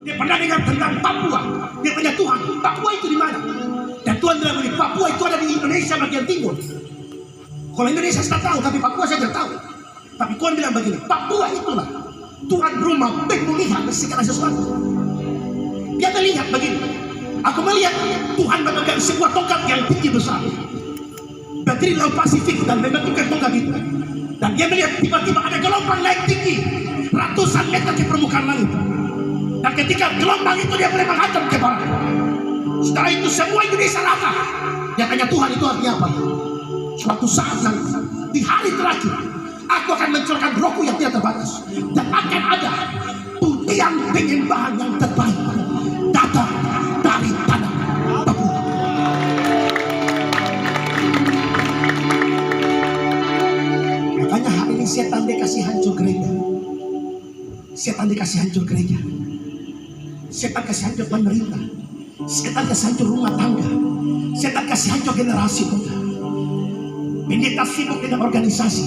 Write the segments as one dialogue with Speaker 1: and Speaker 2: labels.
Speaker 1: Dia pernah dengar tentang Papua. Dia tanya Tuhan, Papua itu di mana? Dan Tuhan bilang begini, Papua itu ada di Indonesia bagian timur. Kalau Indonesia saya tahu, tapi Papua saya tidak tahu. Tapi Tuhan bilang begini, Papua itulah Tuhan rumah baik melihat segala sesuatu. Dia melihat begini. Aku melihat Tuhan memegang sebuah tongkat yang tinggi besar, berdiri laut Pasifik dan membentukkan tongkat itu. Dan dia melihat tiba-tiba ada gelombang naik tinggi ratusan meter ke permukaan langit. Dan ketika gelombang itu dia mulai menghadap ke barat. Setelah itu semua Indonesia rata. Dia tanya Tuhan, itu artinya apa? Suatu saat nanti di hari terakhir aku akan mencurahkan rohku yang tidak terbatas, dan akan ada pujian penyembahan yang terbaik datang dari tanah Papua. Makanya hari ini setan dikasih hancur gereja. Setan dikasih hancur gereja. Setan kasih hancur pemerintah. Setan kasih hancur rumah tangga. Setan kasih hancur generasi muda. Pendeta sibuk dengan organisasi.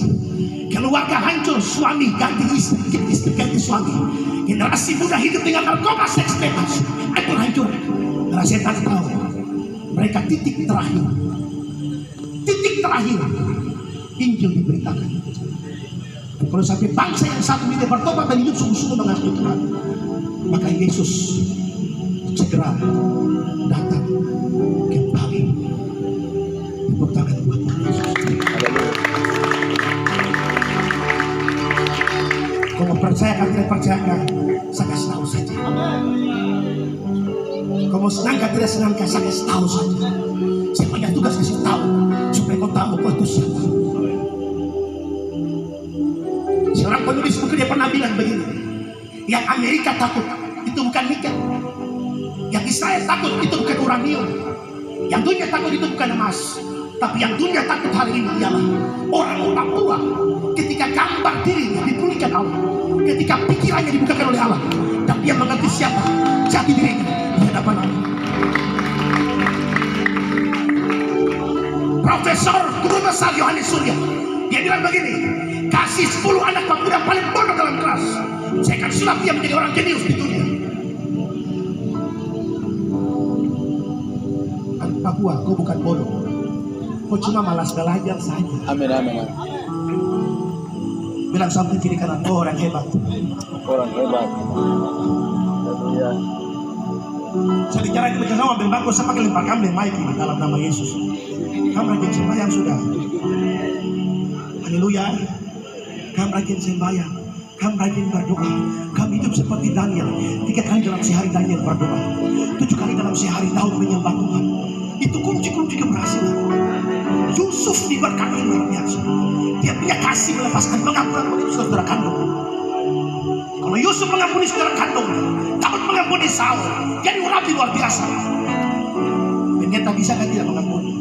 Speaker 1: Keluarga hancur, suami ganti istri ganti suami. Generasi muda hidup dengan narkoba, seks bebas. Hancur hancur. Karena setan tahu mereka titik terakhir. Titik terakhir Injil diberitakan. Kalau sampai bangsa yang satu ini bertobat dan hidup sungguh-sungguh mengasihi Tuhan, maka Yesus segera datang kembali. Tepuk tangan buat Tuhan Yesus. Kalau percaya atau tidak percaya, saya kasih tahu saja. Kalau senang atau tidak senang, saya kasih tahu saja. Saya punya tugas kasih tahu supaya kau tahu kau itu siapa. Seorang penulis buku dia pernah bilang begini, yang Amerika takut itu bukan nikel, yang Israel takut itu bukan uranium, yang dunia takut itu bukan emas, tapi yang dunia takut hari ini ialah orang-orang tua. Ketika gambar dirinya dipulihkan Allah, ketika pikirannya dibukakan oleh Allah, dan dia mengerti siapa jati dirinya di hadapan Allah. Profesor Guru Besar Yohanes Surya dia bilang begini, kasih 10 anak pemuda paling bodoh dalam kelas, saya akan sulap dia menjadi orang jenius di dunia. Papua, kau bukan bodoh, kau cuma malas belajar saja.
Speaker 2: Amin, amin.
Speaker 1: Bilang sampai kiri kanan, oh orang hebat.
Speaker 2: Orang hebat. Ya.
Speaker 1: Saya bicara itu bersama bembangku, saya pakai lempar kambing mic ini dalam nama Yesus. Kamu rajin sembahyang sudah. Haleluya. Kamu rajin sembahyang, kamu rajin berdoa. Kamu hidup seperti Daniel. 3 kali dalam sehari Daniel berdoa, 7 kali dalam sehari Daud menyembah Tuhan. Itu kunci-kunci keberhasilan. Yusuf diberkati luar biasa. Dia punya kasih melepaskan pengampunan itu saudara kandung. Kalau Yusuf mengampuni saudara kandung, Daud mengampuni Saul. Jadi rapi luar biasa. Pendeta bisa kan tidak mengampuni?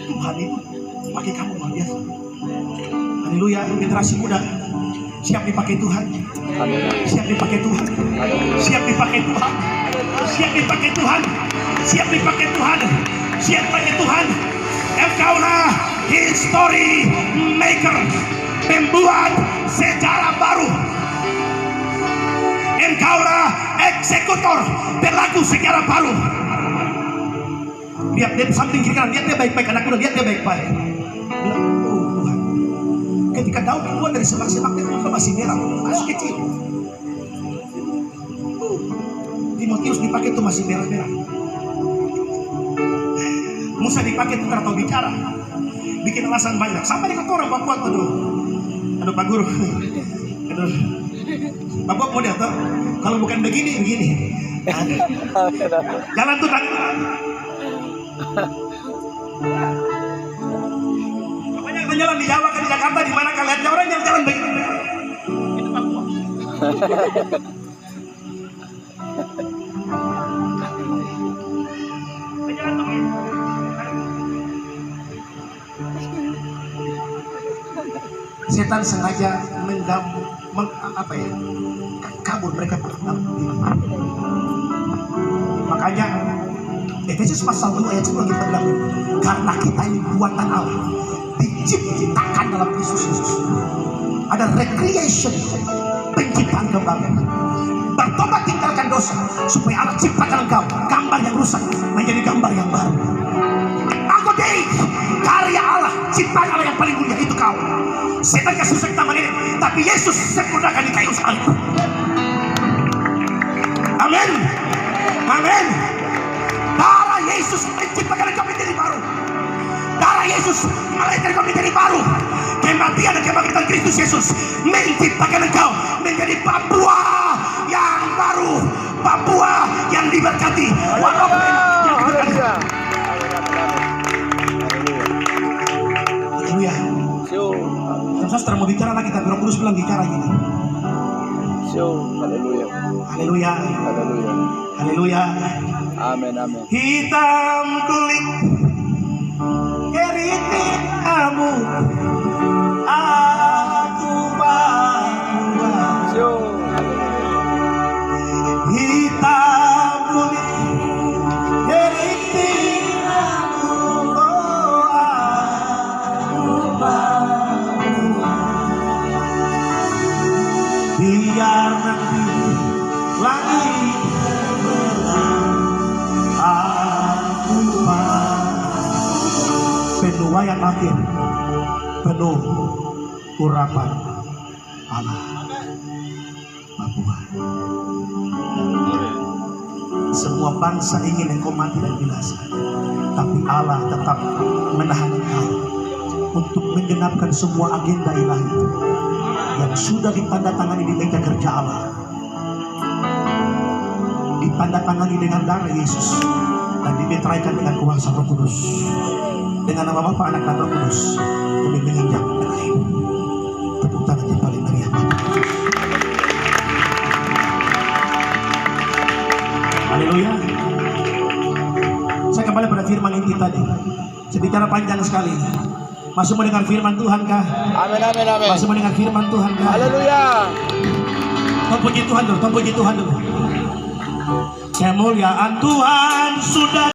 Speaker 1: Tuhan itu pakai kamu luar biasa. Haleluya. Generasi muda siap dipakai Tuhan. Siap dipakai Tuhan. Siap dipakai Tuhan. Siap dipakai Tuhan. Siap dipakai Tuhan. Siap dipakai Tuhan. Engkaulah history maker, pembuat sejarah baru. Engkaulah eksekutor, pelaku sejarah baru. Lihat dia samping kiri kanan, lihat dia baik-baik, anak muda, lihat dia baik-baik. Oh Tuhan, ketika Daud keluar dari semak-semak dia muka masih merah, masih kecil. Timotius dipakai itu masih merah-merah. Musa dipakai itu karena tahu bicara, bikin alasan banyak. Sampai dengan orang Papua tuh, aduh Pak Guru, aduh Papua model tuh, kalau bukan begini begini. Jalan tuh tak. Pokoknya kita jalan di Jawa kan, di Jakarta, di mana kalian orang yang jalan begini. Itu Papua. Setan sengaja kabur mereka berdalam. Makanya Efesus pasal 2 ayat 10 kita bilang, karena kita ini buatan Allah, diciptakan dalam Kristus Yesus. Ada recreation, penciptaan kembali. Bertobat, tinggalkan dosa, supaya Allah ciptakan engkau gambar yang rusak menjadi gambar yang baru. Aku deh, karya Allah, ciptaan Allah yang paling mulia itu kau. Setan gak susah kita ini, tapi Yesus sempurnakan di kayu salib. Amin, amin. Darah Yesus menciptakan engkau menjadi baru. Darah Yesus melahirkan engkau menjadi baru. Kematian dan kebangkitan Kristus Yesus menciptakan engkau menjadi Papua yang baru, Papua yang diberkati. Haleluya. Saudara mau bicara lagi, tapi Roh Kudus bilang bicara gini.
Speaker 2: Haleluya.
Speaker 1: Haleluya.
Speaker 2: Haleluya.
Speaker 1: Haleluya.
Speaker 2: Amin, amin.
Speaker 1: Hitam kulit keriting kamu, aku Papua. Hitam kulit keriting kamu, aku Papua. Biar nanti langit aku penuh wayang akhir, penuh urapan Allah. Papua, semua bangsa ingin engkau mati dan binasa, tapi Allah tetap menahan engkau untuk menggenapkan semua agenda ilahi yang sudah ditandatangani di meja kerja Allah, ditandatangani dengan darah Yesus dan dimeteraikan dengan kuasa Roh Kudus. Dengan nama Bapa, Anak, dan Roh Kudus, kami menginjak terakhir. Tepuk tangan yang paling meriah. Haleluya. Saya kembali pada firman inti tadi. Saya bicara panjang sekali. Masih mendengar firman Tuhan kah?
Speaker 2: Amin, amin, amin.
Speaker 1: Masih mendengar firman Tuhan kah?
Speaker 2: Haleluya.
Speaker 1: Tuhan puji Tuhan dulu, Tuhan puji Tuhan dulu. Kemuliaan Tuhan sudah